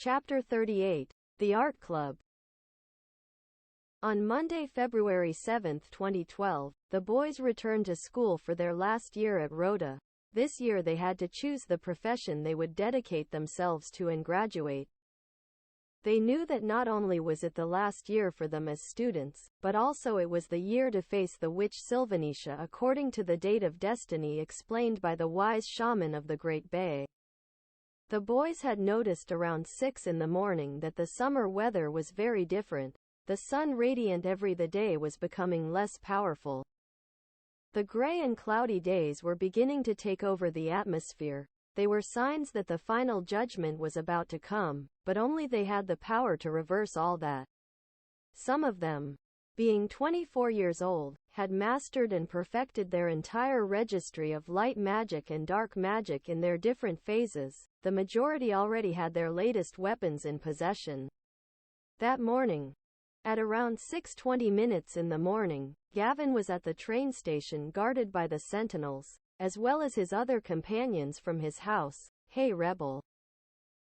Chapter 38. The Art Club. On Monday, February 7, 2012, the boys returned to school for their last year at Rhoda. This year they had to choose the profession they would dedicate themselves to and graduate. They knew that not only was it the last year for them as students, but also it was the year to face the witch Sylvanetia according to the date of destiny explained by the wise shaman of the Great Bay. The boys had noticed around 6 in the morning that the summer weather was very different. The sun radiant every day was becoming less powerful. The gray and cloudy days were beginning to take over the atmosphere. They were signs that the final judgment was about to come, but only they had the power to reverse all that. Some of them, being 24 years old, had mastered and perfected their entire registry of light magic and dark magic in their different phases. The majority already had their latest weapons in possession. That morning, at around 6:20 in the morning, Gavin was at the train station guarded by the sentinels, as well as his other companions from his house. "Hey rebel.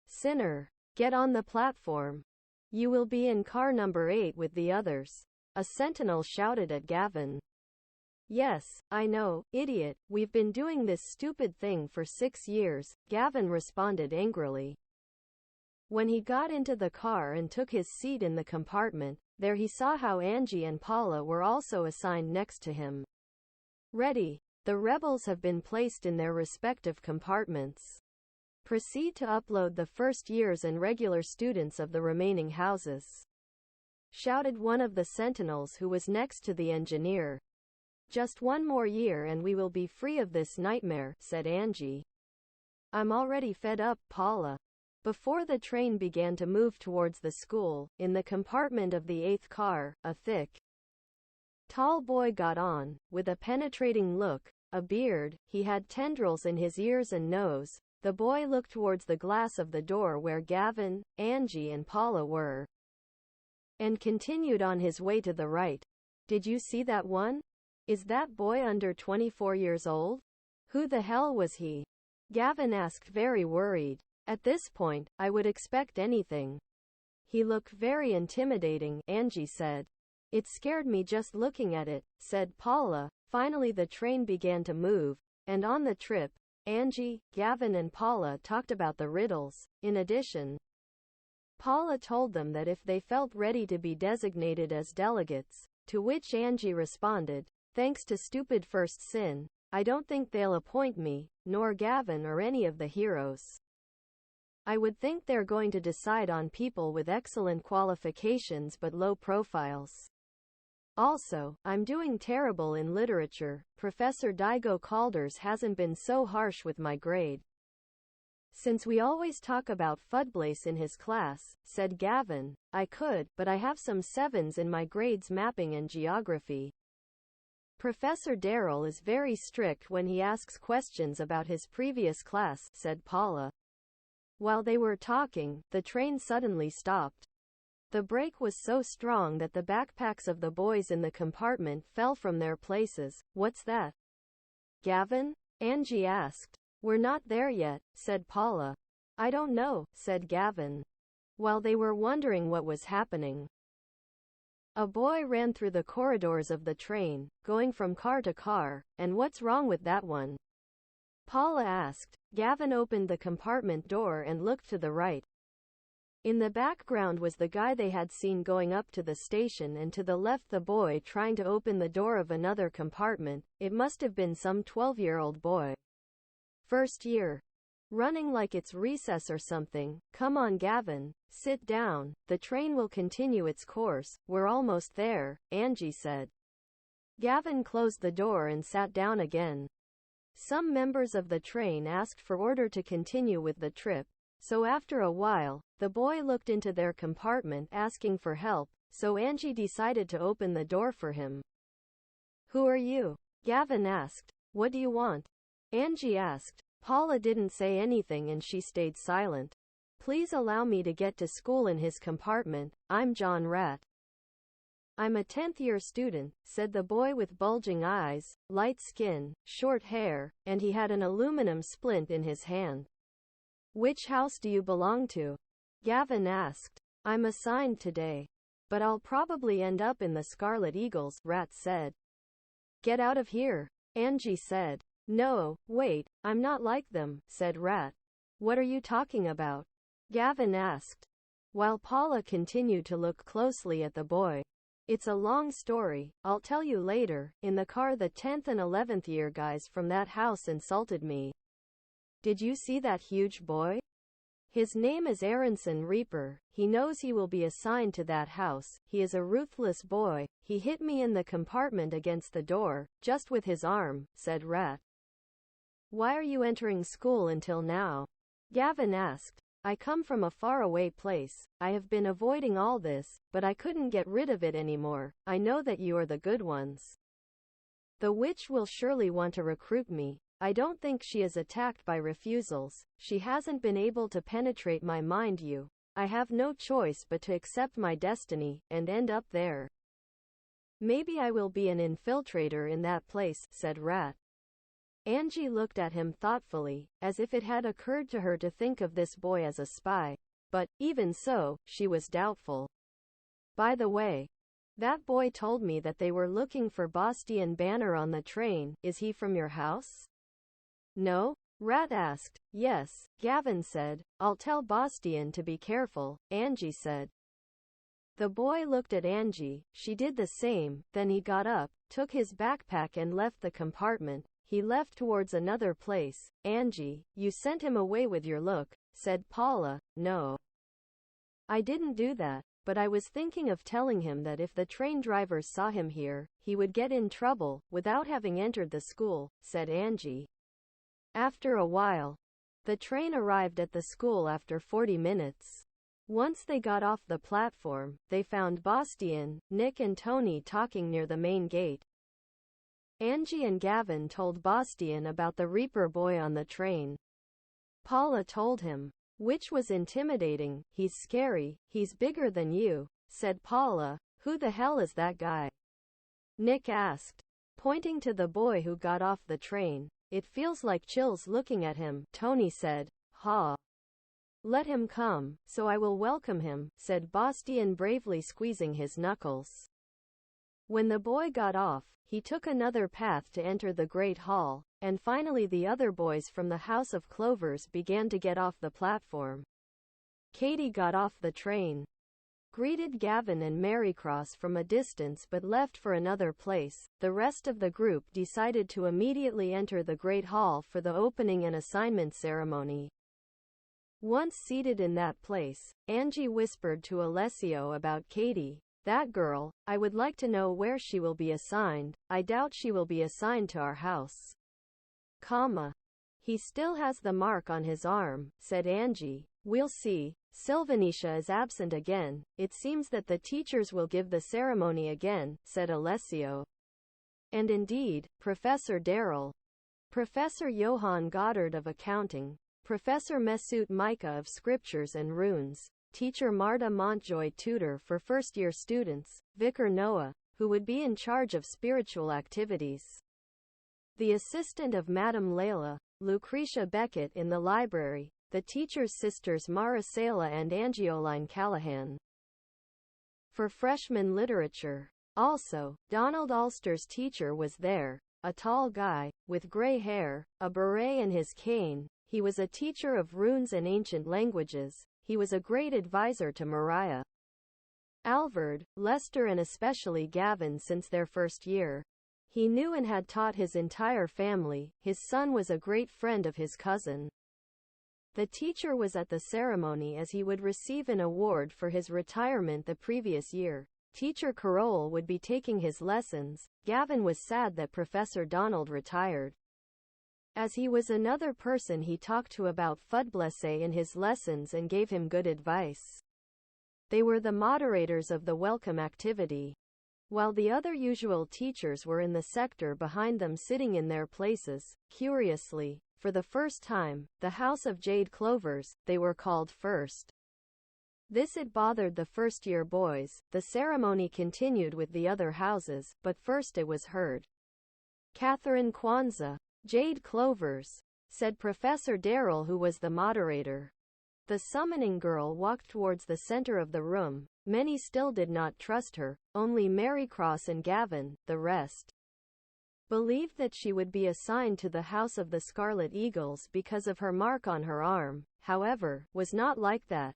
Sinner. Get on the platform. You will be in car number 8 with the others," a sentinel shouted at Gavin. "Yes, I know, idiot, we've been doing this stupid thing for 6 years, Gavin responded angrily. When he got into the car and took his seat in the compartment, there he saw how Angie and Paula were also assigned next to him. "Ready. The rebels have been placed in their respective compartments. Proceed to upload the first years and regular students of the remaining houses," shouted one of the sentinels who was next to the engineer. "Just one more year and we will be free of this nightmare," said Angie. "I'm already fed up, Paula." Before the train began to move towards the school, in the compartment of the 8th car, a thick, tall boy got on, with a penetrating look, a beard. He had tendrils in his ears and nose. The boy looked towards the glass of the door where Gavin, Angie and Paula were, and continued on his way to the right. "Did you see that one? Is that boy under 24 years old? Who the hell was he?" Gavin asked, very worried. "At this point, I would expect anything. He looked very intimidating," Angie said. "It scared me just looking at it," said Paula. Finally the train began to move, and on the trip, Angie, Gavin and Paula talked about the riddles. In addition, Paula told them that if they felt ready to be designated as delegates, to which Angie responded, "Thanks to stupid first sin, I don't think they'll appoint me, nor Gavin or any of the heroes. I would think they're going to decide on people with excellent qualifications but low profiles. Also, I'm doing terrible in literature. Professor Digo Calders hasn't been so harsh with my grade. Since we always talk about Fudblaze in his class," said Gavin. "I could, but I have some 7s in my grades mapping and geography. Professor Darrell is very strict when he asks questions about his previous class," said Paula. While they were talking, the train suddenly stopped. The brake was so strong that the backpacks of the boys in the compartment fell from their places. "What's that, Gavin?" Angie asked. "We're not there yet," said Paula. "I don't know," said Gavin. While they were wondering what was happening, a boy ran through the corridors of the train, going from car to car. "And what's wrong with that one?" Paula asked. Gavin opened the compartment door and looked to the right. In the background was the guy they had seen going up to the station, and to the left the boy trying to open the door of another compartment. It must have been some 12-year-old boy. "First year. Running like it's recess or something. Come on Gavin, sit down. The train will continue its course. We're almost there," Angie said. Gavin closed the door and sat down again. Some members of the train asked for order to continue with the trip, so after a while, the boy looked into their compartment asking for help, so Angie decided to open the door for him. "Who are you?" Gavin asked. "What do you want?" Angie asked. Paula didn't say anything and she stayed silent. "Please allow me to get to school in his compartment. I'm John Rat. I'm a 10th-year student," said the boy with bulging eyes, light skin, short hair, and he had an aluminum splint in his hand. "Which house do you belong to?" Gavin asked. I'm assigned today. But I'll probably end up in the Scarlet Eagles, Rat said. Get out of here, Angie said. No, wait, I'm not like them, said Rat. What are you talking about? Gavin asked, while Paula continued to look closely at the boy. It's a long story, I'll tell you later. In the car, the 10th and 11th year guys from that house insulted me. Did you see that huge boy? His name is Aronson Reaper. He knows he will be assigned to that house. He is a ruthless boy. He hit me in the compartment against the door, just with his arm, said Rat. Why are you entering school until now? Gavin asked. I come from a faraway place. I have been avoiding all this, but I couldn't get rid of it anymore. I know that you are the good ones. The witch will surely want to recruit me. I don't think she is attacked by refusals. She hasn't been able to penetrate my mind. I have no choice but to accept my destiny, and end up there. Maybe I will be an infiltrator in that place, said Rat. Angie looked at him thoughtfully, as if it had occurred to her to think of this boy as a spy. But, even so, she was doubtful. By the way, that boy told me that they were looking for Bastian Banner on the train. Is he from your house? No? Rat asked. Yes, Gavin said. I'll tell Bastian to be careful, Angie said. The boy looked at Angie. She did the same. Then he got up, took his backpack and left the compartment. He left towards another place. Angie, you sent him away with your look, said Paula. No. I didn't do that, but I was thinking of telling him that if the train drivers saw him here, he would get in trouble, without having entered the school, said Angie. After a while, the train arrived at the school after 40 minutes. Once they got off the platform, they found Bastian, Nick and Tony talking near the main gate. Angie and Gavin told Bastian about the Reaper boy on the train. Paula told him, which was intimidating. He's scary, he's bigger than you, said Paula. Who the hell is that guy? Nick asked, pointing to the boy who got off the train. It feels like chills looking at him, Tony said. Ha. Let him come, so I will welcome him, said Bastian bravely squeezing his knuckles. When the boy got off, he took another path to enter the Great Hall, and finally the other boys from the House of Clovers began to get off the platform. Katie got off the train, greeted Gavin and Marycross from a distance but left for another place. The rest of the group decided to immediately enter the Great Hall for the opening and assignment ceremony. Once seated in that place, Angie whispered to Alessio about Katie. That girl, I would like to know where she will be assigned. I doubt she will be assigned to our house. He still has the mark on his arm, said Angie. We'll see. Sylvanisha is absent again. It seems that the teachers will give the ceremony again, said Alessio. And indeed, Professor Darrell, Professor Johann Goddard of Accounting, Professor Mesut Micah of Scriptures and Runes, Teacher Marta Montjoy tutor for first-year students, Vicar Noah, who would be in charge of spiritual activities, the assistant of Madame Layla, Lucretia Beckett in the library, the teacher's sisters Maricela and Angioline Callahan for freshman literature. Also, Donald Ulster's teacher was there, a tall guy, with gray hair, a beret and his cane. He was a teacher of runes and ancient languages. He was a great advisor to Mariah, Alvord, Lester and especially Gavin since their first year. He knew and had taught his entire family. His son was a great friend of his cousin. The teacher was at the ceremony as he would receive an award for his retirement the previous year. Teacher Carroll would be taking his lessons. Gavin was sad that Professor Donald retired, as he was another person he talked to about Fudblesse in his lessons and gave him good advice. They were the moderators of the welcome activity, while the other usual teachers were in the sector behind them sitting in their places. Curiously, for the first time, the House of Jade Clovers, they were called first. It bothered the first-year boys. The ceremony continued with the other houses, but first it was heard. Catherine Kwanzaa. Jade Clovers, said Professor Darrell, who was the moderator. The summoning girl walked towards the center of the room. Many still did not trust her, only Marycross and Gavin, the rest believed that she would be assigned to the House of the Scarlet Eagles because of her mark on her arm. However, was not like that.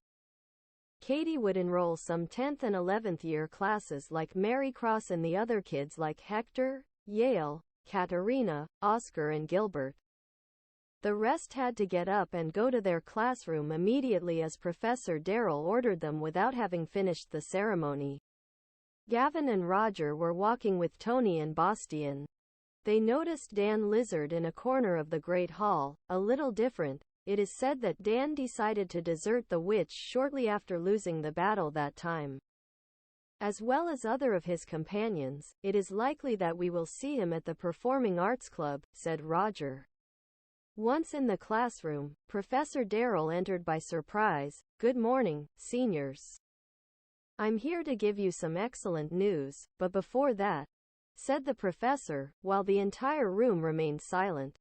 Katie would enroll some 10th and 11th year classes like Marycross and the other kids like Hector, Yale, Katarina, Oscar and Gilbert. The rest had to get up and go to their classroom immediately as Professor Darrell ordered them without having finished the ceremony. Gavin and Roger were walking with Tony and Bastian. They noticed Dan Lizard in a corner of the Great Hall, a little different. It is said that Dan decided to desert the witch shortly after losing the battle that time. As well as other of his companions, it is likely that we will see him at the Performing Arts Club, said Roger. Once in the classroom, Professor Darrell entered by surprise. Good morning, seniors. I'm here to give you some excellent news, but before that, said the professor, while the entire room remained silent.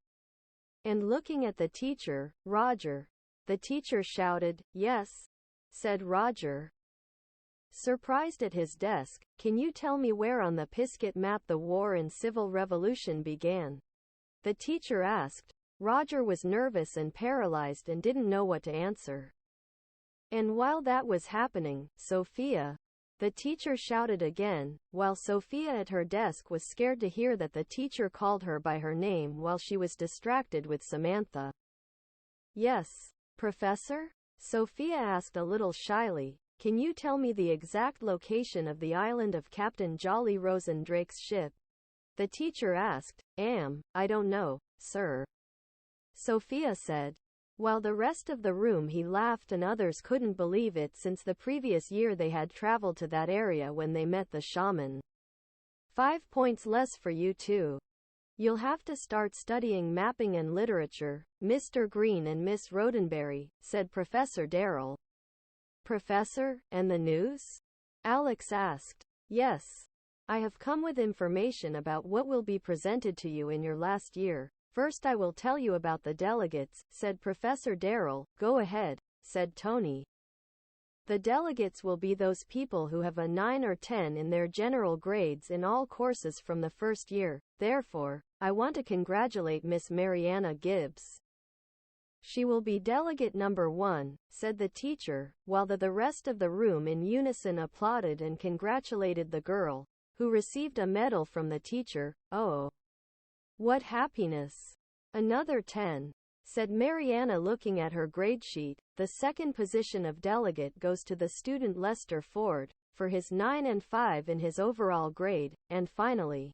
And looking at the teacher, Roger. The teacher shouted, yes, said Roger. Surprised at his desk, can you tell me where on the Pizcet map the war and civil revolution began? The teacher asked. Roger was nervous and paralyzed and didn't know what to answer. And while that was happening, Sophia, the teacher shouted again, while Sophia at her desk was scared to hear that the teacher called her by her name while she was distracted with Samantha. Yes, Professor? Sophia asked a little shyly. Can you tell me the exact location of the island of Captain Jolly Rosendrake's ship? The teacher asked. I don't know, sir. Sophia said. While the rest of the room he laughed and others couldn't believe it since the previous year they had traveled to that area when they met the shaman. 5 points less for you too. You'll have to start studying mapping and literature, Mr. Green and Miss Roddenberry, said Professor Darrell. Professor, and the news? Alex asked. Yes. I have come with information about what will be presented to you in your last year. First I will tell you about the delegates, said Professor Darrell. Go ahead, said Tony. The delegates will be those people who have a 9 or 10 in their general grades in all courses from the first year. Therefore, I want to congratulate Miss Mariana Gibbs. She will be delegate number 1, said the teacher, while the rest of the room in unison applauded and congratulated the girl, who received a medal from the teacher. Oh, what happiness! Another 10, said Mariana looking at her grade sheet. The second position of delegate goes to the student Lester Ford, for his 9 and 5 in his overall grade, and finally,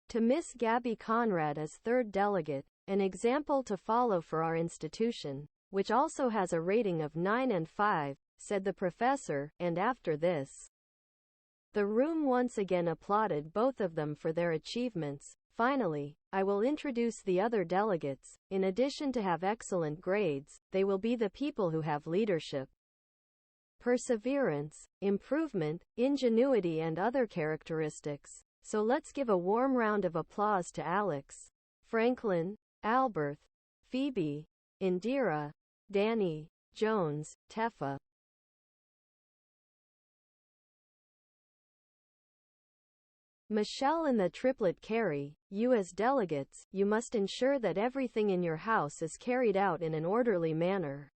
to Miss Gabby Conrad as third delegate, an example to follow for our institution, which also has a rating of 9 and 5, said the professor, and after this, the room once again applauded both of them for their achievements. Finally, I will introduce the other delegates. In addition to have excellent grades, they will be the people who have leadership, perseverance, improvement, ingenuity and other characteristics. So let's give a warm round of applause to Alex, Franklin, Albert, Phoebe, Indira, Danny, Jones, Tefa, Michelle and the triplet Carrie. You as delegates, you must ensure that everything in your house is carried out in an orderly manner.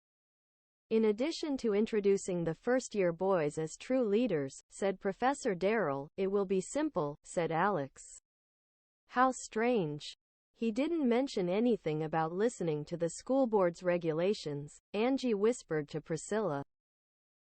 In addition to introducing the first-year boys as true leaders, said Professor Darrell, it will be simple, said Alex. How strange. He didn't mention anything about listening to the school board's regulations, Angie whispered to Priscilla.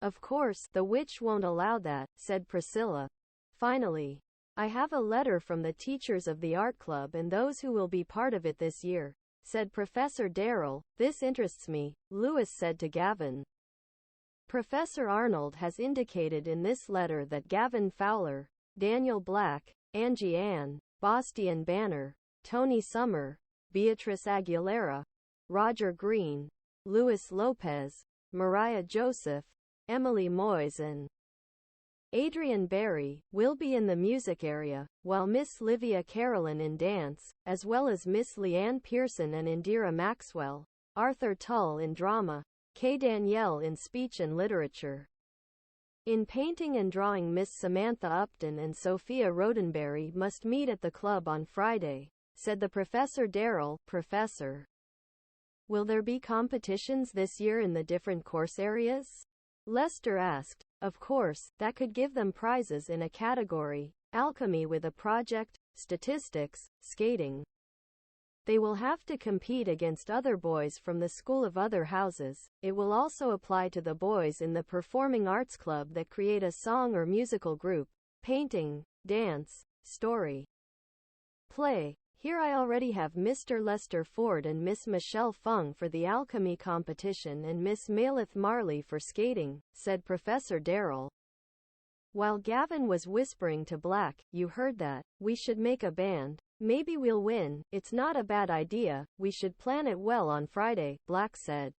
Of course, the witch won't allow that, said Priscilla. Finally, I have a letter from the teachers of the art club and those who will be part of it this year, said Professor Darrell. This interests me, Lewis said to Gavin. Professor Arnold has indicated in this letter that Gavin Fowler, Daniel Black, Angie Ann, Bastian Banner, Tony Summer, Beatrice Aguilera, Roger Green, Luis Lopez, Mariah Joseph, Emily Moyes and Adrian Barry will be in the music area, while Miss Livia Carolyn in dance, as well as Miss Leanne Pearson and Indira Maxwell, Arthur Tull in drama, K. Danielle in speech and literature. In painting and drawing, Miss Samantha Upton and Sophia Roddenberry must meet at the club on Friday, said the Professor Daryl. Professor, will there be competitions this year in the different course areas? Lester asked. Of course, that could give them prizes in a category, alchemy with a project, statistics, skating. They will have to compete against other boys from the school of other houses. It will also apply to the boys in the performing arts club that create a song or musical group, painting, dance, story, play. Here I already have Mr. Lester Ford and Miss Michelle Fung for the alchemy competition and Miss Malith Marley for skating, said Professor Daryl. While Gavin was whispering to Black, you heard that? We should make a band. Maybe we'll win. It's not a bad idea. We should plan it well on Friday, Black said.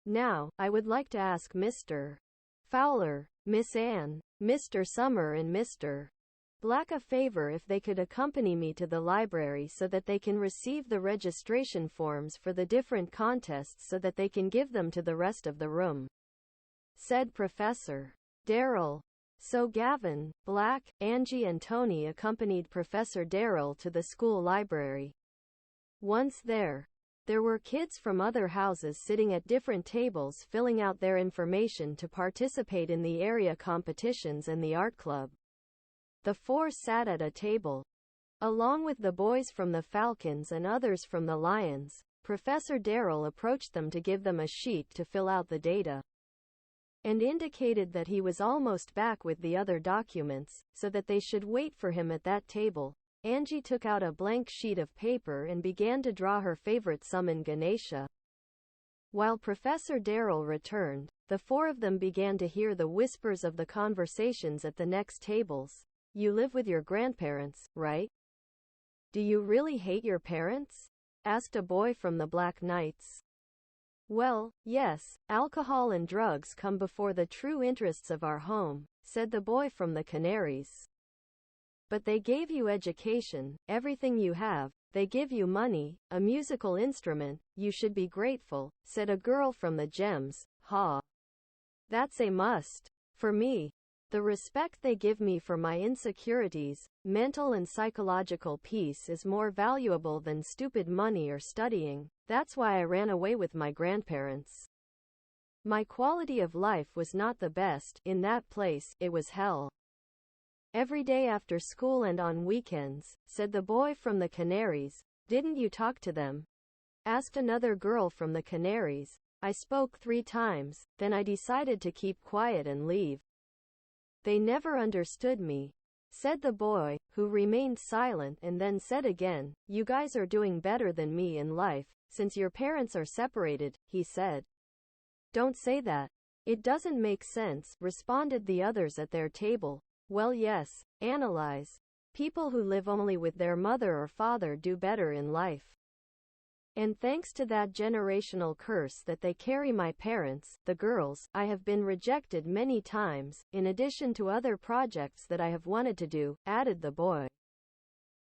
Now, I would like to ask Mr. Fowler, Miss Ann, Mr. Summer and Mr. Black a favor if they could accompany me to the library so that they can receive the registration forms for the different contests so that they can give them to the rest of the room, said Professor Daryl. So Gavin, Black, Angie and Tony accompanied Professor Daryl to the school library. Once there were kids from other houses sitting at different tables filling out their information to participate in the area competitions and the art club. The four sat at a table, along with the boys from the Falcons and others from the Lions. Professor Daryl approached them to give them a sheet to fill out the data, and indicated that he was almost back with the other documents, so that they should wait for him at that table. Angie took out a blank sheet of paper and began to draw her favorite summon Ganesha. While Professor Daryl returned, the four of them began to hear the whispers of the conversations at the next tables. You live with your grandparents, right? Do you really hate your parents? Asked a boy from the Black Knights. Well, yes, alcohol and drugs come before the true interests of our home, said the boy from the Canaries. But they gave you education, everything you have, they give you money, a musical instrument, you should be grateful, said a girl from the Gems. Ha! That's a must. For me. The respect they give me for my insecurities, mental and psychological peace is more valuable than stupid money or studying. That's why I ran away with my grandparents. My quality of life was not the best. In that place, it was hell. Every day after school and on weekends, said the boy from the Canaries. Didn't you talk to them? Asked another girl from the Canaries. I spoke 3 times, then I decided to keep quiet and leave. They never understood me, said the boy, who remained silent and then said again, you guys are doing better than me in life, since your parents are separated, he said. Don't say that. It doesn't make sense, responded the others at their table. Well, yes, analyze. People who live only with their mother or father do better in life. And thanks to that generational curse that they carry, my parents, the girls, I have been rejected many times, in addition to other projects that I have wanted to do, added the boy.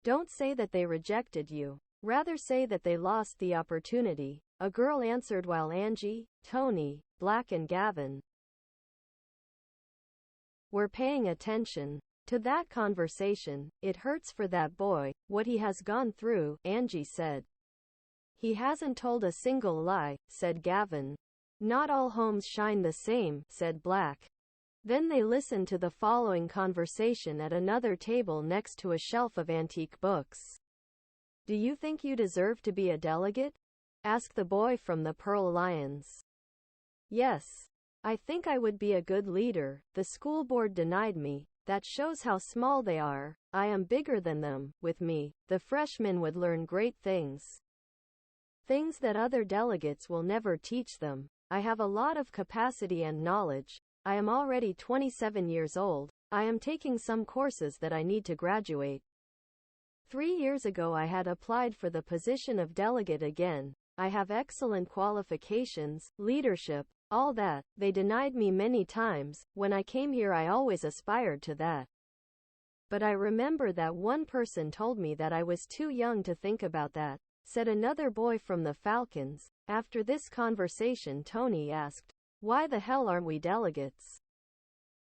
Don't say that they rejected you. Rather say that they lost the opportunity, a girl answered while Angie, Tony, Black and Gavin were paying attention to that conversation. It hurts for that boy, what he has gone through, Angie said. He hasn't told a single lie, said Gavin. Not all homes shine the same, said Black. Then they listened to the following conversation at another table next to a shelf of antique books. Do you think you deserve to be a delegate? Asked the boy from the Pearl Lions. Yes. I think I would be a good leader. The school board denied me. That shows how small they are. I am bigger than them. With me, the freshmen would learn great things. Things that other delegates will never teach them. I have a lot of capacity and knowledge. I am already 27 years old. I am taking some courses that I need to graduate. 3 years ago I had applied for the position of delegate again. I have excellent qualifications, leadership, all that. They denied me many times. When I came here I always aspired to that. But I remember that one person told me that I was too young to think about that. said another boy from the Falcons. After this conversation, Tony asked, "Why the hell aren't we delegates?"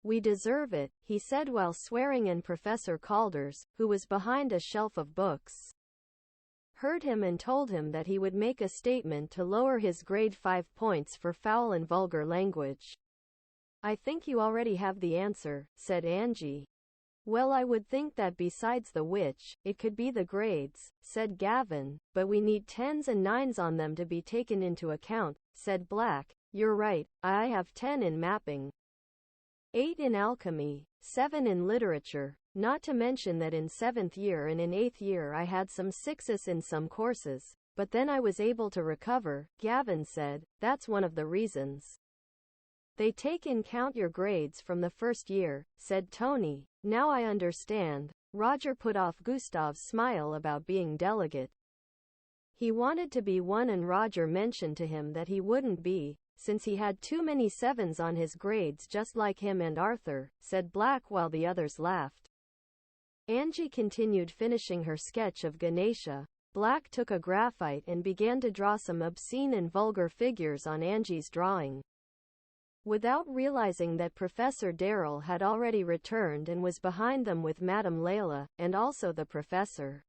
"We deserve it," he said while swearing, and Professor Calders, who was behind a shelf of books, heard him and told him that he would make a statement to lower his grade 5 points for foul and vulgar language. "I think you already have the answer," said Angie. "Well, I would think that besides the witch, it could be the grades," said Gavin, "but we need 10s and 9s on them to be taken into account," said Black. "You're right, I have 10 in mapping, 8 in alchemy, 7 in literature, not to mention that in 7th year and in 8th year I had some 6s in some courses, but then I was able to recover," Gavin said. "That's one of the reasons they take in count your grades from the first year," said Tony. "Now I understand." Roger put off Gustav's smile about being delegate. He wanted to be one, and Roger mentioned to him that he wouldn't be, since he had too many 7s on his grades, just like him and Arthur, said Black while the others laughed. Angie continued finishing her sketch of Ganesha. Black took a graphite and began to draw some obscene and vulgar figures on Angie's drawing, without realizing that Professor Darrell had already returned and was behind them with Madame Layla, and also the professor.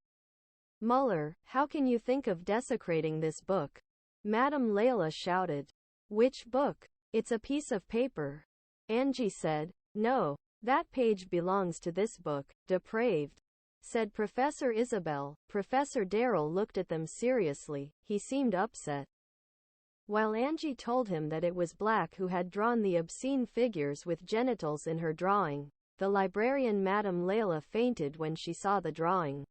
"Muller, how can you think of desecrating this book?" Madame Layla shouted. "Which book? It's a piece of paper," Angie said. "No, that page belongs to this book, depraved," said Professor Isabel. Professor Darrell looked at them seriously. He seemed upset. While Angie told him that it was Black who had drawn the obscene figures with genitals in her drawing, the librarian Madame Layla fainted when she saw the drawing.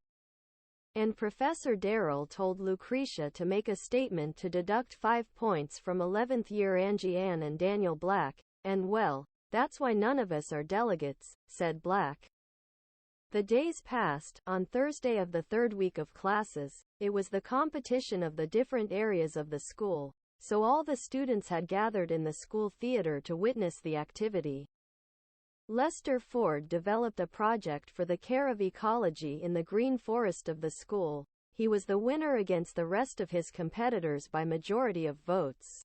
And Professor Darrell told Lucretia to make a statement to deduct 5 points from 11th year Angie Ann and Daniel Black, and well, that's why none of us are delegates, said Black. The days passed. On Thursday of the 3rd week of classes, it was the competition of the different areas of the school, so all the students had gathered in the school theater to witness the activity. Lester Ford developed a project for the care of ecology in the green forest of the school. He was the winner against the rest of his competitors by majority of votes.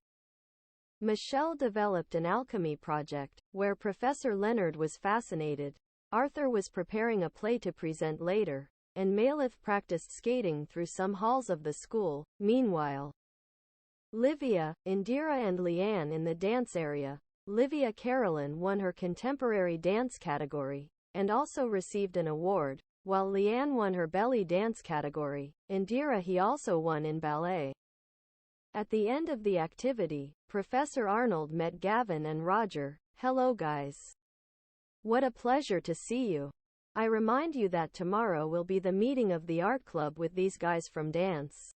Michelle developed an alchemy project, where Professor Leonard was fascinated. Arthur was preparing a play to present later, and Malith practiced skating through some halls of the school. Meanwhile, Livia, Indira and Leanne in the dance area. Livia Carolyn won her contemporary dance category, and also received an award, while Leanne won her belly dance category. Indira he also won in ballet. At the end of the activity, Professor Arnold met Gavin and Roger. Hello guys. What a pleasure to see you. I remind you that tomorrow will be the meeting of the art club with these guys from dance,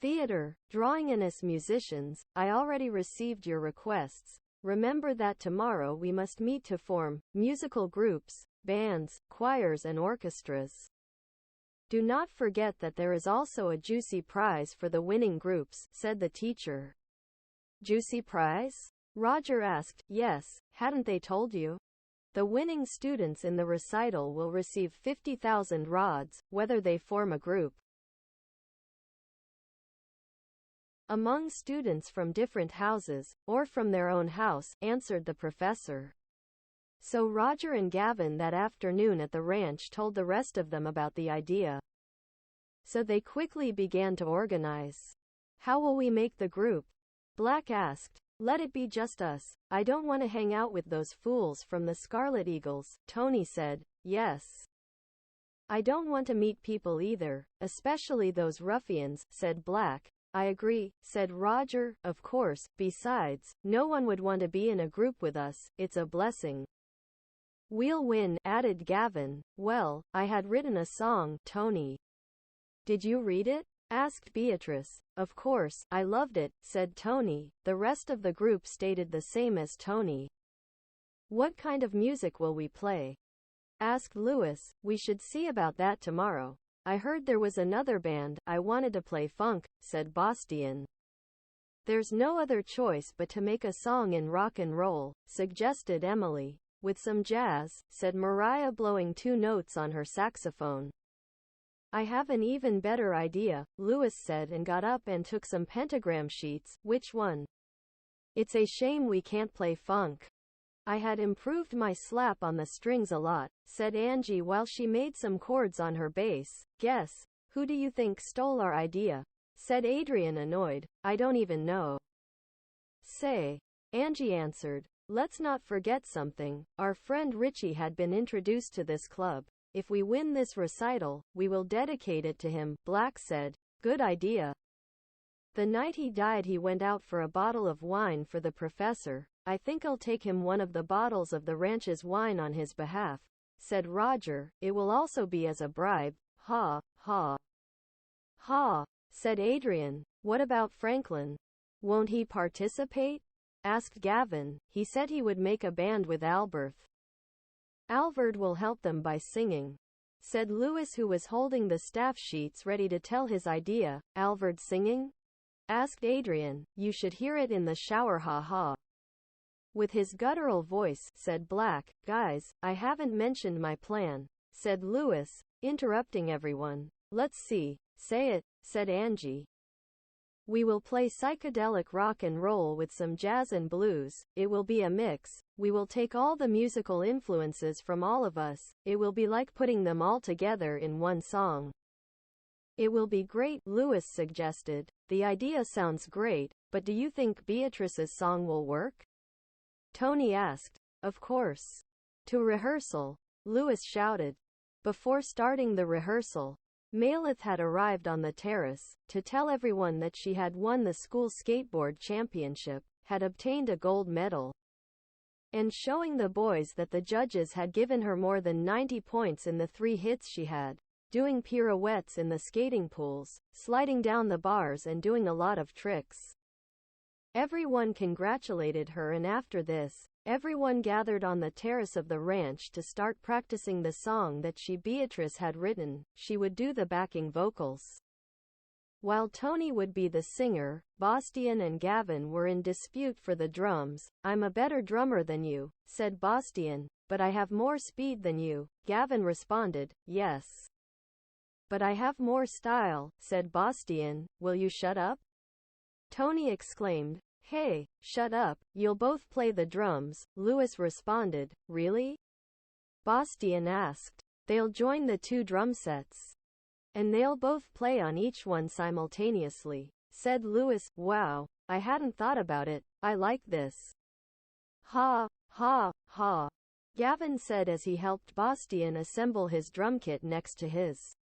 theater, drawing and us musicians. I already received your requests. Remember that tomorrow we must meet to form musical groups, bands, choirs and orchestras. Do not forget that there is also a juicy prize for the winning groups, said the teacher. Juicy prize? Roger asked. Yes, hadn't they told you? The winning students in the recital will receive 50,000 rods, whether they form a group. Among students from different houses, or from their own house, answered the professor. So Roger and Gavin that afternoon at the ranch told the rest of them about the idea. So they quickly began to organize. How will we make the group? Black asked. Let it be just us. I don't want to hang out with those fools from the Scarlet Eagles, Tony said. Yes. I don't want to meet people either, especially those ruffians, said Black. I agree, said Roger. Of course, besides, no one would want to be in a group with us. It's a blessing. We'll win, added Gavin. Well, I had written a song, Tony. Did you read it? Asked Beatrice. Of course, I loved it, said Tony. The rest of the group stated the same as Tony. What kind of music will we play? Asked Louis. We should see about that tomorrow. I heard there was another band. I wanted to play funk, said Bastian. There's no other choice but to make a song in rock and roll, suggested Emily. With some jazz, said Mariah, blowing 2 notes on her saxophone. I have an even better idea, Louis said and got up and took some pentagram sheets. Which one? It's a shame we can't play funk. I had improved my slap on the strings a lot, said Angie while she made some chords on her bass. Guess, who do you think stole our idea? Said Adrian annoyed. I don't even know. Say, Angie answered. Let's not forget something. Our friend Richie had been introduced to this club. If we win this recital, we will dedicate it to him, Black said. Good idea. The night he died he went out for a bottle of wine for the professor. I think I'll take him one of the bottles of the ranch's wine on his behalf, said Roger. It will also be as a bribe. Ha, ha. Ha, said Adrian. What about Franklin? Won't he participate? Asked Gavin. He said he would make a band with Albert. Alvord will help them by singing, said Louis, who was holding the staff sheets ready to tell his idea. Alvord singing? Asked Adrian. You should hear it in the shower, ha ha. With his guttural voice, said Black. Guys, I haven't mentioned my plan, said Louis, interrupting everyone. Let's see. Say it, said Angie. We will play psychedelic rock and roll with some jazz and blues. It will be a mix. We will take all the musical influences from all of us. It will be like putting them all together in one song. It will be great, Louis suggested. The idea sounds great, but do you think Beatrice's song will work? Tony asked. Of course. To rehearsal, Louis shouted. Before starting the rehearsal, Maleth had arrived on the terrace to tell everyone that she had won the school skateboard championship, had obtained a gold medal, and showing the boys that the judges had given her more than 90 points in the 3 hits she had, doing pirouettes in the skating pools, sliding down the bars and doing a lot of tricks. Everyone congratulated her, and after this, everyone gathered on the terrace of the ranch to start practicing the song that Beatrice had written. She would do the backing vocals, while Tony would be the singer. Bastian and Gavin were in dispute for the drums. I'm a better drummer than you, said Bastian, but I have more speed than you. Gavin responded, yes, but I have more style, said Bastian. Will you shut up? Tony exclaimed. Hey, shut up, you'll both play the drums, Louis responded. Really? Bastian asked. They'll join the 2 drum sets, and they'll both play on each one simultaneously, said Louis. Wow, I hadn't thought about it. I like this. Ha, ha, ha, Gavin said as he helped Bastian assemble his drum kit next to his,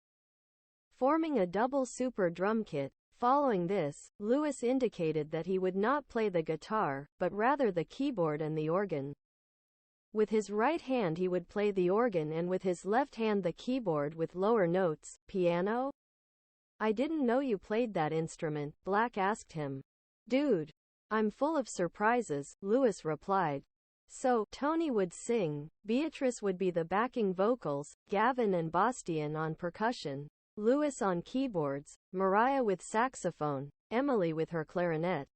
forming a double super drum kit. Following this, Louis indicated that he would not play the guitar, but rather the keyboard and the organ. With his right hand he would play the organ and with his left hand the keyboard with lower notes. Piano? I didn't know you played that instrument, Black asked him. Dude, I'm full of surprises, Louis replied. So, Tony would sing, Beatrice would be the backing vocals, Gavin and Bastian on percussion, Louis on keyboards, Mariah with saxophone, Emily with her clarinet.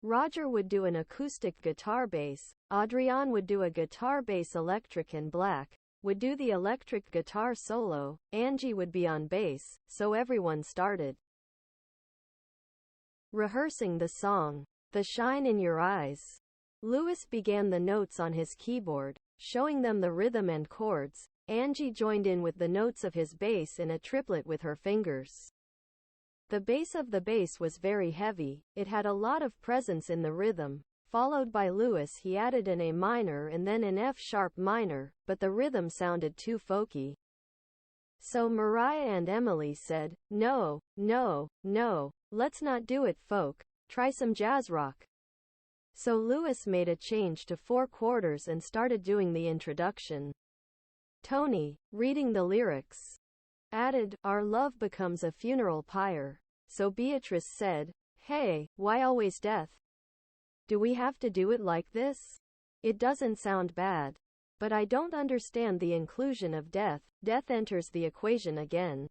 Roger would do an acoustic guitar bass, Adrian would do a guitar bass electric, and Black would do the electric guitar solo. Angie would be on bass. So everyone started rehearsing the song, The Shine in Your Eyes. Louis began the notes on his keyboard, showing them the rhythm and chords. Angie joined in with the notes of his bass in a triplet with her fingers. The bass of the bass was very heavy. It had a lot of presence in the rhythm. Followed by Louis, he added an A minor and then an F sharp minor, but the rhythm sounded too folky. So Mariah and Emily said, no, no, no, let's not do it folk. Try some jazz rock. So Louis made a change to 4/4 and started doing the introduction. Tony, reading the lyrics, added, Our love becomes a funeral pyre. So Beatrice said, Hey, why always death? Do we have to do it like this? It doesn't sound bad. But I don't understand the inclusion of death. Death enters the equation again.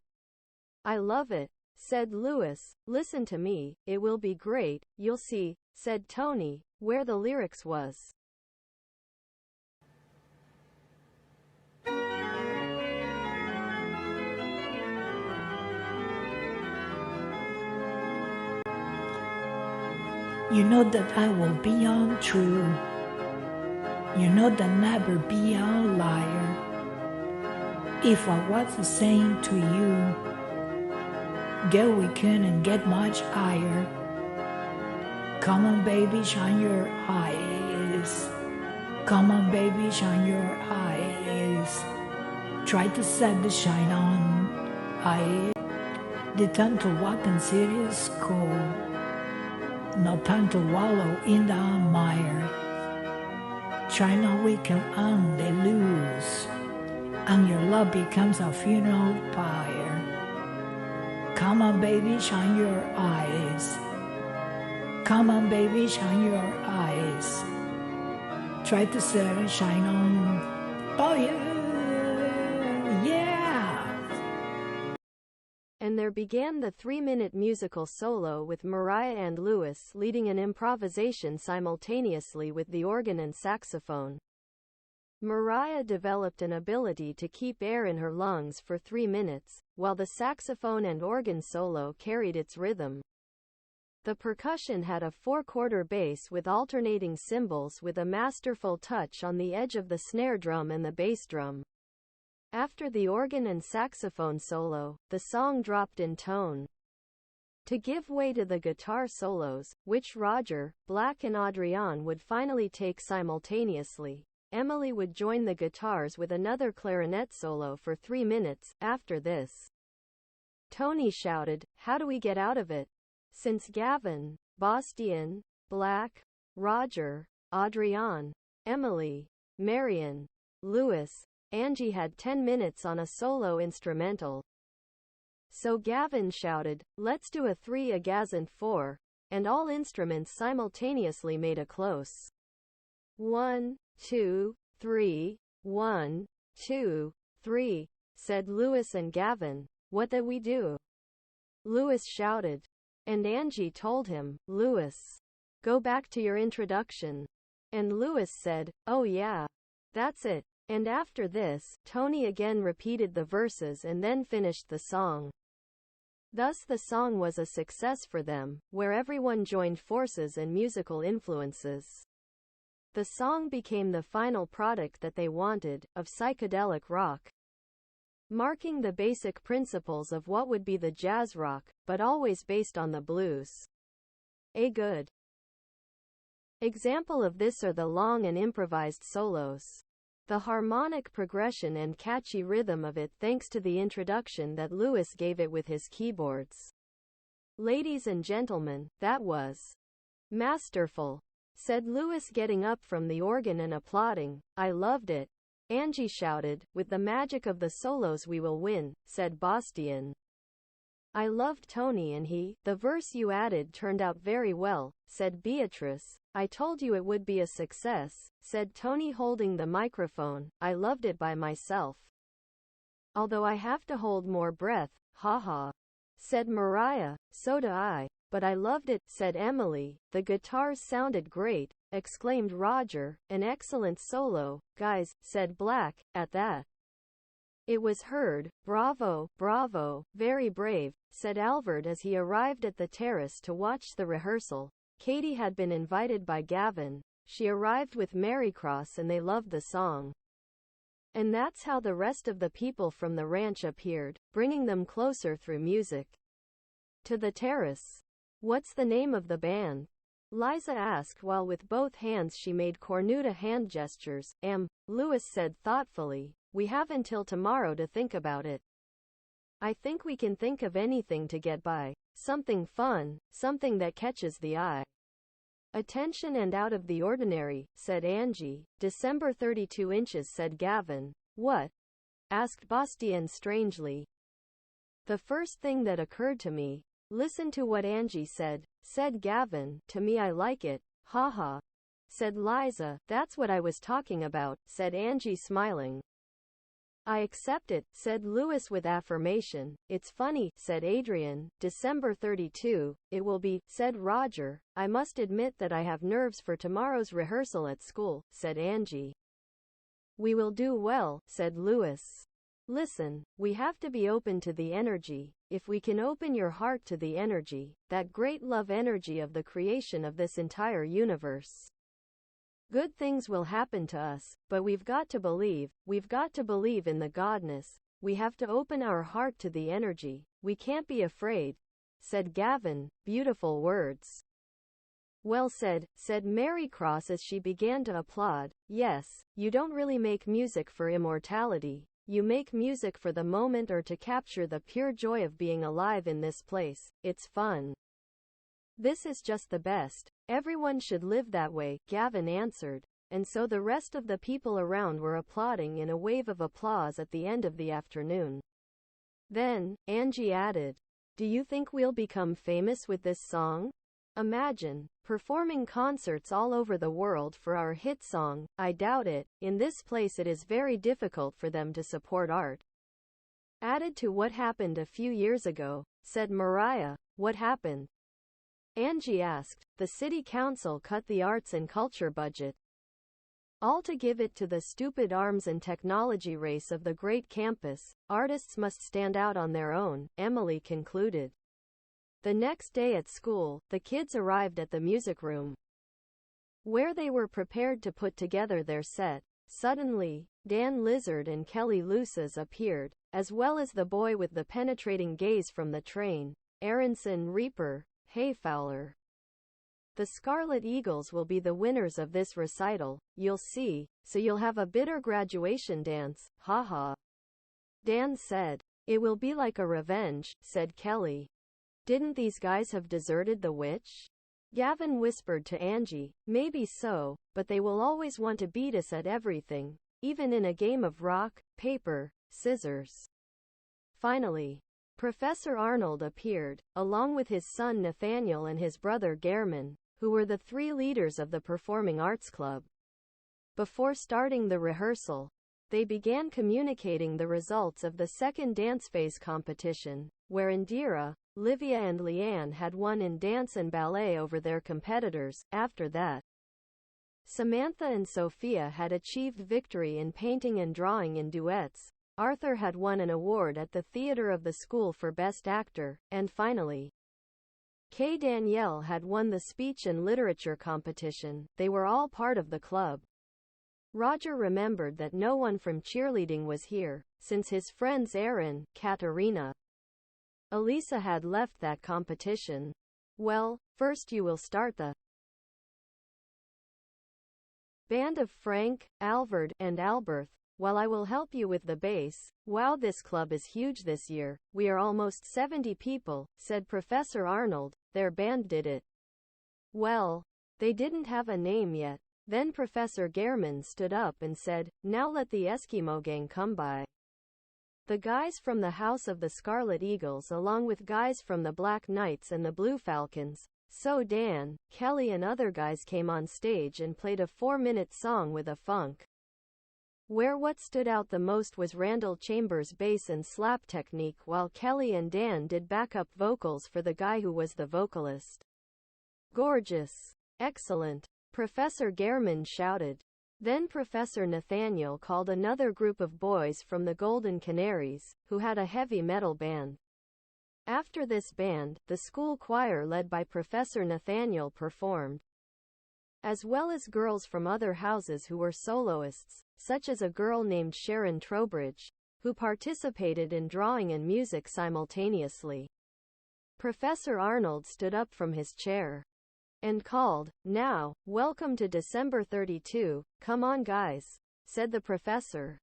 I love it, said Louis. Listen to me, it will be great, you'll see, said Tony, where the lyrics was. You know that I will be untrue. You know that never be a liar. If I was the same to you, girl, we couldn't get much higher. Come on, baby, shine your eyes. Come on, baby, shine your eyes. Try to set the shine on. The time to walk and see is cool. No time to wallow in the mire. Try now we can only lose, and your love becomes a funeral pyre. Come on, baby, shine your eyes. Come on, baby, shine your eyes. Try to set a shine on. Oh yeah. And there began the 3-minute musical solo with Mariah and Lewis leading an improvisation simultaneously with the organ and saxophone. Mariah developed an ability to keep air in her lungs for 3 minutes, while the saxophone and organ solo carried its rhythm. The percussion had a 4/4 bass with alternating cymbals with a masterful touch on the edge of the snare drum and the bass drum. After the organ and saxophone solo, the song dropped in tone. To give way to the guitar solos, which Roger, Black and Adrian would finally take simultaneously, Emily would join the guitars with another clarinet solo for 3 minutes. After this, Tony shouted, "How do we get out of it?" Since Gavin, Bastian, Black, Roger, Adrian, Emily, Marion, Lewis, Angie had 10 minutes on a solo instrumental. So Gavin shouted, "Let's do a 3 agazant 4, and all instruments simultaneously made a close 1, 2, 3, 1, 2, 3, said Lewis and Gavin. "What did we do?" Lewis shouted. And Angie told him, "Lewis, go back to your introduction." And Lewis said, "Oh yeah, that's it." And after this, Tony again repeated the verses and then finished the song. Thus the song was a success for them, where everyone joined forces and musical influences. The song became the final product that they wanted, of psychedelic rock, marking the basic principles of what would be the jazz rock, but always based on the blues. A good example of this are the long and improvised solos. The harmonic progression and catchy rhythm of it thanks to the introduction that Lewis gave it with his keyboards. "Ladies and gentlemen, that was masterful," said Lewis, getting up from the organ and applauding. "I loved it," Angie shouted. "With the magic of the solos we will win," said Bastian. "I loved Tony and the verse you added turned out very well," said Beatrice. "I told you it would be a success," said Tony, holding the microphone. "I loved it by myself. Although I have to hold more breath, haha," said Mariah. "So do I. But I loved it," said Emily. "The guitars sounded great," exclaimed Roger. "An excellent solo, guys," said Black. At that, it was heard. "Bravo, bravo, very brave," said Alvord as he arrived at the terrace to watch the rehearsal. Katie had been invited by Gavin. She arrived with Marycross and they loved the song. And that's how the rest of the people from the ranch appeared, bringing them closer through music. To the terrace. "What's the name of the band?" Liza asked while with both hands she made cornuta hand gestures. Lewis said thoughtfully. "We have until tomorrow to think about it. I think we can think of anything to get by. Something fun, something that catches the eye." "Attention and out of the ordinary," said Angie. "December 32 inches," said Gavin. "What?" asked Bastian strangely. "The first thing that occurred to me." "Listen to what Angie said," said Gavin. "To me I like it. Haha," said Liza. "That's what I was talking about," said Angie, smiling. "I accept it," said Lewis with affirmation. "It's funny," said Adrian. "December 32, it will be," said Roger. "I must admit that I have nerves for tomorrow's rehearsal at school," said Angie. "We will do well," said Lewis. Listen, we have to be open to the energy. If we can open your heart to the energy, that great love energy of the creation of this entire universe, good things will happen to us, but we've got to believe in the godness. We have to open our heart to the energy. We can't be afraid, said Gavin. Beautiful words. Well said, said Mary Cross as she began to applaud. Yes, you don't really make music for immortality. You make music for the moment or to capture the pure joy of being alive in this place. It's fun. This is just the best. Everyone should live that way, Gavin answered. And so the rest of the people around were applauding in a wave of applause at the end of the afternoon. Then, Angie added, do you think we'll become famous with this song? Imagine performing concerts all over the world for our hit song. I doubt it. In this place it is very difficult for them to support art. Added to what happened a few years ago, said Mariah. What happened? Angie asked. The city council cut the arts and culture budget. All to give it to the stupid arms and technology race of the great campus. Artists must stand out on their own, Emily concluded. The next day at school, the kids arrived at the music room, where they were prepared to put together their set. Suddenly, Dan Lizard and Kelly Luces appeared, as well as the boy with the penetrating gaze from the train, Aronson Reaper Hayfowler. The Scarlet Eagles will be the winners of this recital, you'll see, so you'll have a bitter graduation dance, haha. Dan said. It will be like a revenge, said Kelly. Didn't these guys have deserted the witch? Gavin whispered to Angie. Maybe so, but they will always want to beat us at everything, even in a game of rock, paper, scissors. Finally, Professor Arnold appeared, along with his son Nathaniel and his brother Gehrman, who were the three leaders of the Performing Arts Club. Before starting the rehearsal, they began communicating the results of the second dance phase competition, where Indira, Livia and Leanne had won in dance and ballet over their competitors. After that, Samantha and Sophia had achieved victory in painting and drawing in duets. Arthur had won an award at the theater of the school for Best Actor, and finally, Kay Danielle had won the speech and literature competition. They were all part of the club. Roger remembered that no one from cheerleading was here, since his friends Aaron, Katerina, Elisa had left that competition. Well, first you will start the band of Frank, Alvord, and Alberth, while I will help you with the bass. Wow, this club is huge this year. We are almost 70 people, said Professor Arnold. Their band did it well. They didn't have a name yet. Then Professor Gehrman stood up and said, now let the Eskimo gang come by. The guys from the House of the Scarlet Eagles along with guys from the Black Knights and the Blue Falcons. So Dan, Kelly and other guys came on stage and played a 4-minute song with a funk, where what stood out the most was Randall Chambers' bass and slap technique, while Kelly and Dan did backup vocals for the guy who was the vocalist. Gorgeous. Excellent. Professor Gehrman shouted. Then Professor Nathaniel called another group of boys from the Golden Canaries, who had a heavy metal band. After this band, the school choir led by Professor Nathaniel performed, as well as girls from other houses who were soloists, such as a girl named Sharon Trowbridge, who participated in drawing and music simultaneously. Professor Arnold stood up from his chair and called, now, welcome to December 32, come on guys, said the professor.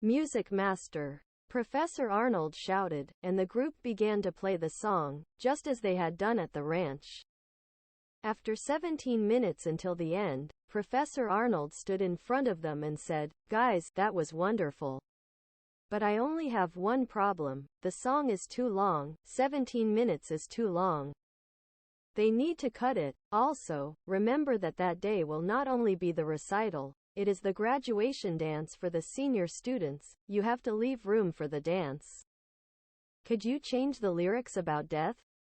Music master. Professor Arnold shouted, and the group began to play the song, just as they had done at the ranch. After 17 minutes until the end, Professor Arnold stood in front of them and said, guys, that was wonderful. But I only have one problem. The song is too long. 17 minutes is too long. They need to cut it. Also, remember that that day will not only be the recital, it is the graduation dance for the senior students. You have to leave room for the dance. Could you change the lyrics about death?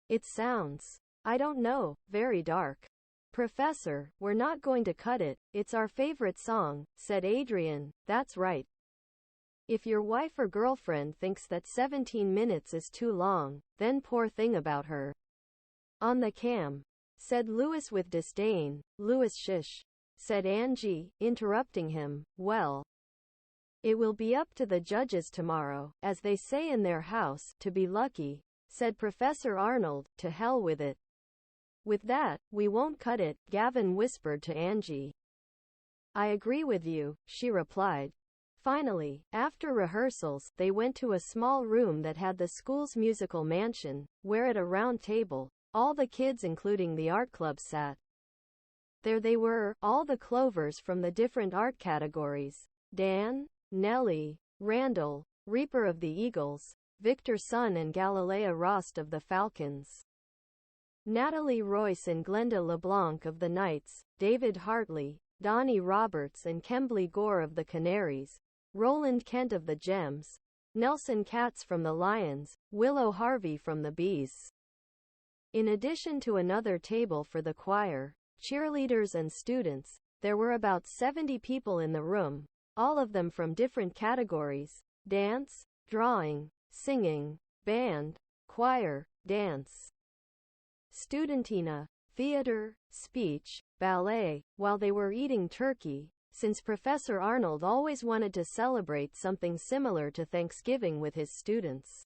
It sounds, I don't know, very dark. Professor, we're not going to cut it. It's our favorite song, said Adrian. That's right. If your wife or girlfriend thinks that 17 minutes is too long, then poor thing about her. On the cam, said Louis with disdain. Louis, shush, said Angie, interrupting him. Well, it will be up to the judges tomorrow, as they say in their house, to be lucky, said Professor Arnold. To hell with it. With that, we won't cut it, Gavin whispered to Angie. I agree with you, she replied. Finally, after rehearsals, they went to a small room that had the school's musical mansion, where at a round table, all the kids including the art club sat. There they were, all the Clovers from the different art categories. Dan, Nellie, Randall, Reaper of the Eagles, Victor Sun and Galilea Rost of the Falcons. Natalie Royce and Glenda LeBlanc of the Knights, David Hartley, Donnie Roberts and Kembley Gore of the Canaries, Roland Kent of the Gems, Nelson Katz from the Lions, Willow Harvey from the Bees. In addition to another table for the choir, cheerleaders and students, there were about 70 people in the room, all of them from different categories: dance, drawing, singing, band, choir, dance, studentina, theater, speech, ballet. While they were eating turkey, since Professor Arnold always wanted to celebrate something similar to Thanksgiving with his students.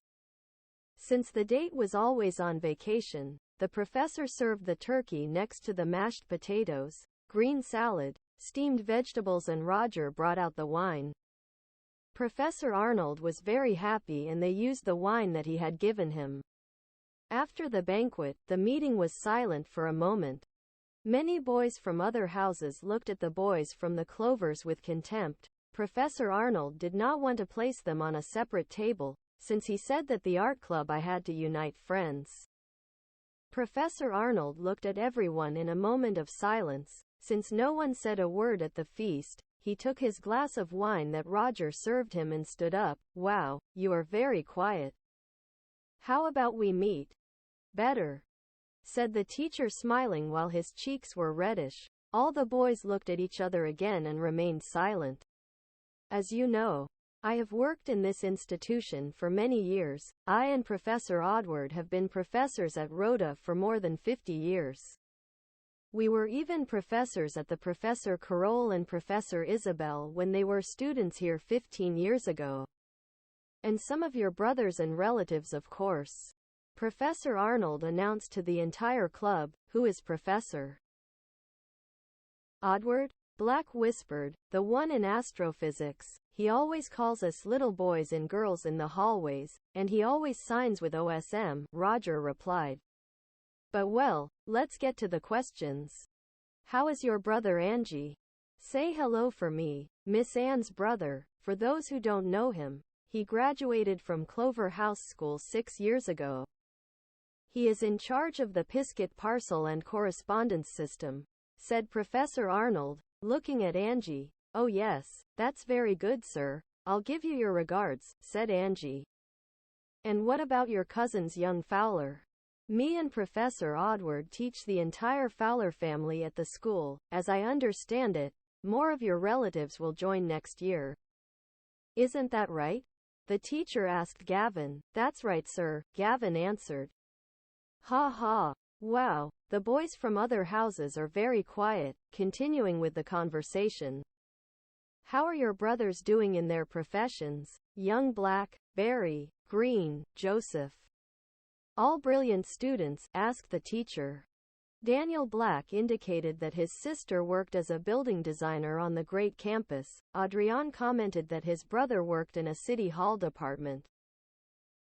Since the date was always on vacation, the professor served the turkey next to the mashed potatoes, green salad, steamed vegetables, and Roger brought out the wine. Professor Arnold was very happy and they used the wine that he had given him. After the banquet, the meeting was silent for a moment. Many boys from other houses looked at the boys from the Clovers with contempt. Professor Arnold did not want to place them on a separate table, since he said that the art club I had to unite friends. Professor Arnold looked at everyone in a moment of silence. Since no one said a word at the feast, he took his glass of wine that Roger served him and stood up. Wow, you are very quiet. How about we meet? Better, said the teacher, smiling while his cheeks were reddish. All the boys looked at each other again and remained silent. As you know, I have worked in this institution for many years. I and Professor Odward have been professors at Rhoda for more than 50 years. We were even professors at the Professor Carole and Professor Isabel when they were students here 15 years ago. And some of your brothers and relatives, of course. Professor Arnold announced to the entire club. Who is Professor Odward? Black whispered, the one in astrophysics. He always calls us little boys and girls in the hallways, and he always signs with OSM, Roger replied. But well, let's get to the questions. How is your brother Angie? Say hello for me. Miss Anne's brother, for those who don't know him, he graduated from Clover House School 6 years ago. He is in charge of the Pizcet parcel and correspondence system, said Professor Arnold, looking at Angie. Oh yes, that's very good, sir. I'll give you your regards, said Angie. And what about your cousin's young Fowler? Me and Professor Odward teach the entire Fowler family at the school. As I understand it, more of your relatives will join next year. Isn't that right? The teacher asked Gavin. That's right, sir, Gavin answered. Ha ha. Wow, the boys from other houses are very quiet, continuing with the conversation. How are your brothers doing in their professions? Young Black, Barry, Green, Joseph. All brilliant students, asked the teacher. Daniel Black indicated that his sister worked as a building designer on the great campus. Adrian commented that his brother worked in a city hall department.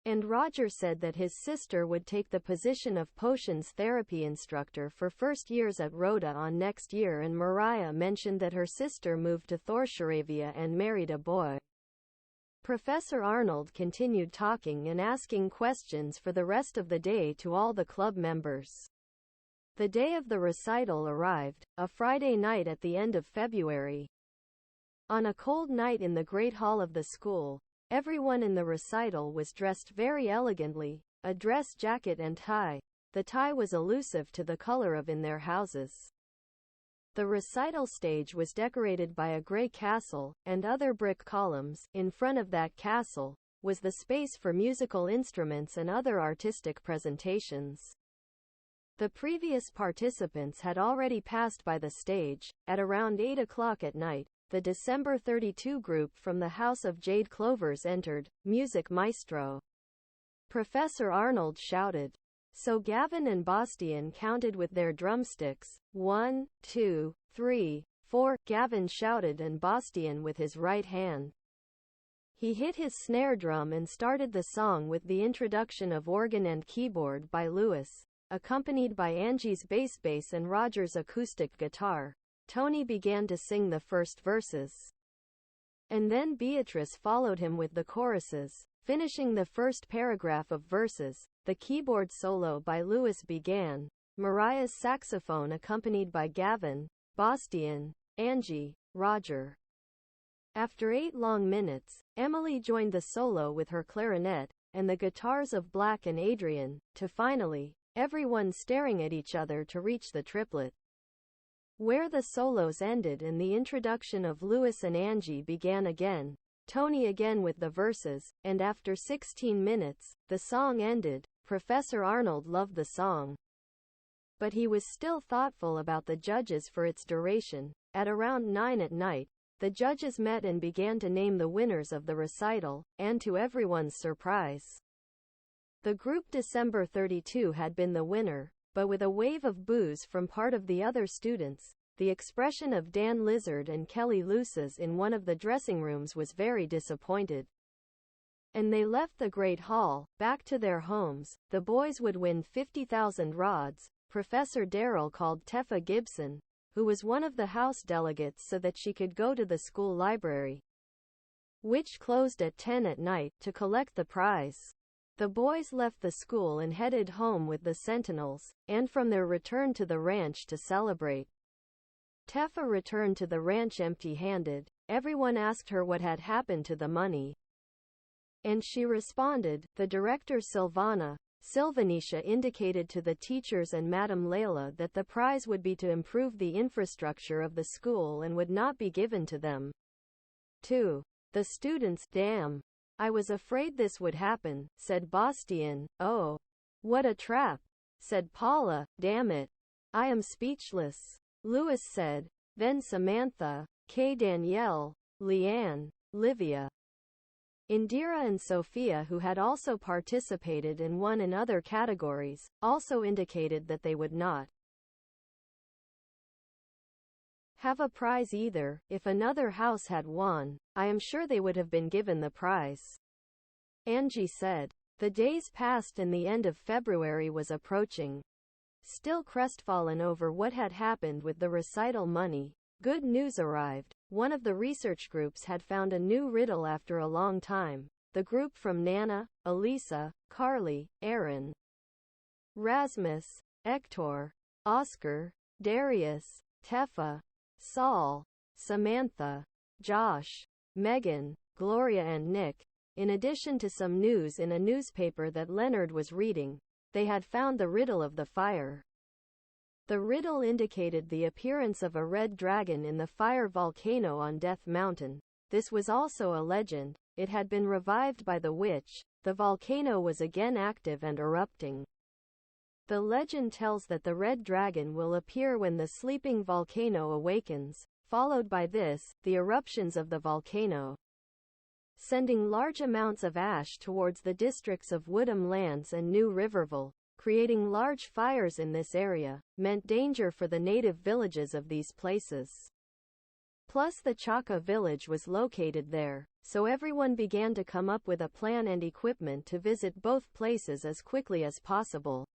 And Roger said that his sister would take the position of potions therapy instructor for first years at Rhoda on next year, and Mariah mentioned that her sister moved to Thorsharavia and married a boy. Professor Arnold continued talking and asking questions for the rest of the day to all the club members. The day of the recital arrived, a Friday night at the end of February. On a cold night in the great hall of the school, everyone in the recital was dressed very elegantly, a dress jacket and tie. The tie was elusive to the color of in their houses. The recital stage was decorated by a gray castle and other brick columns. In front of that castle was the space for musical instruments and other artistic presentations. The previous participants had already passed by the stage. At around 8 o'clock at night, the December 32 group from the House of Jade Clovers entered. Music maestro Professor Arnold shouted. So Gavin and Bastian counted with their drumsticks. 1, 2, 3, 4, Gavin shouted, and Bastian with his right hand. He hit his snare drum and started the song with the introduction of organ and keyboard by Lewis, accompanied by Angie's bass and Roger's acoustic guitar. Tony began to sing the first verses. And then Beatrice followed him with the choruses. Finishing the first paragraph of verses, the keyboard solo by Lewis began. Mariah's saxophone accompanied by Gavin, Bastian, Angie, Roger. After 8 long minutes, Emily joined the solo with her clarinet, and the guitars of Black and Adrian, to finally, everyone staring at each other to reach the triplet. Where the solos ended and the introduction of Lewis and Angie began again, Tony again with the verses, and after 16 minutes, the song ended. Professor Arnold loved the song, but he was still thoughtful about the judges for its duration. At around 9 at night, the judges met and began to name the winners of the recital, and to everyone's surprise, the group December 32 had been the winner, but with a wave of boos from part of the other students. The expression of Dan Lizard and Kelly Luces in one of the dressing rooms was very disappointed. And they left the great hall, back to their homes. The boys would win 50,000 rods. Professor Darrell called Teffa Gibson, who was one of the house delegates, so that she could go to the school library, which closed at 10 at night, to collect the prize. The boys left the school and headed home with the Sentinels, and from their return to the ranch to celebrate. Teffa returned to the ranch empty-handed. Everyone asked her what had happened to the money, and she responded. The director Sylvanisha indicated to the teachers and Madame Layla that the prize would be to improve the infrastructure of the school and would not be given to them. 2. The students. Damn. I was afraid this would happen, said Bastian. Oh. What a trap, said Paula. Damn it. I am speechless, Lewis said. Then Samantha, Kay, Danielle, Leanne, Livia, Indira and Sophia, who had also participated and won in other categories, also indicated that they would not have a prize either. If another house had won, I am sure they would have been given the prize, Angie said. The days passed and the end of February was approaching. Still crestfallen over what had happened with the recital money, good news arrived. One of the research groups had found a new riddle after a long time. The group from Nana, Elisa, Carly, Aaron, Rasmus, Hector, Oscar, Darius, Teffa, Saul, Samantha, Josh, Megan, Gloria and Nick. In addition to some news in a newspaper that Leonard was reading, they had found the riddle of the fire. The riddle indicated the appearance of a red dragon in the fire volcano on Death Mountain. This was also a legend. It had been revived by the witch. The volcano was again active and erupting. The legend tells that the red dragon will appear when the sleeping volcano awakens, followed by this, the eruptions of the volcano, sending large amounts of ash towards the districts of Woodham Lands and New Riverville. Creating large fires in this area meant danger for the native villages of these places. Plus the Chaka village was located there, so everyone began to come up with a plan and equipment to visit both places as quickly as possible.